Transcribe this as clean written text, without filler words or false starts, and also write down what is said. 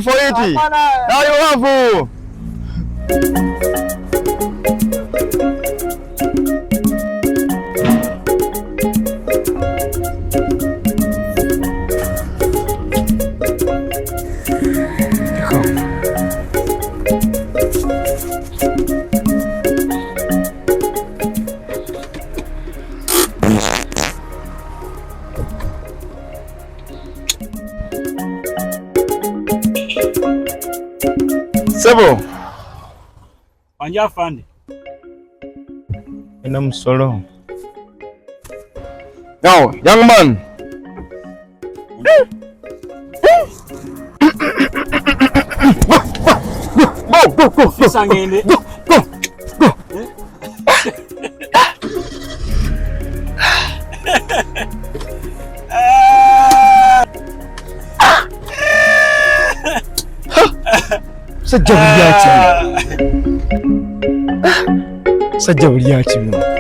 paying for it. Now you have. Sebo. Anja fandi. Ina msolo. Now, young man. Go. Sangende. Go. Sajja buli yakimwe.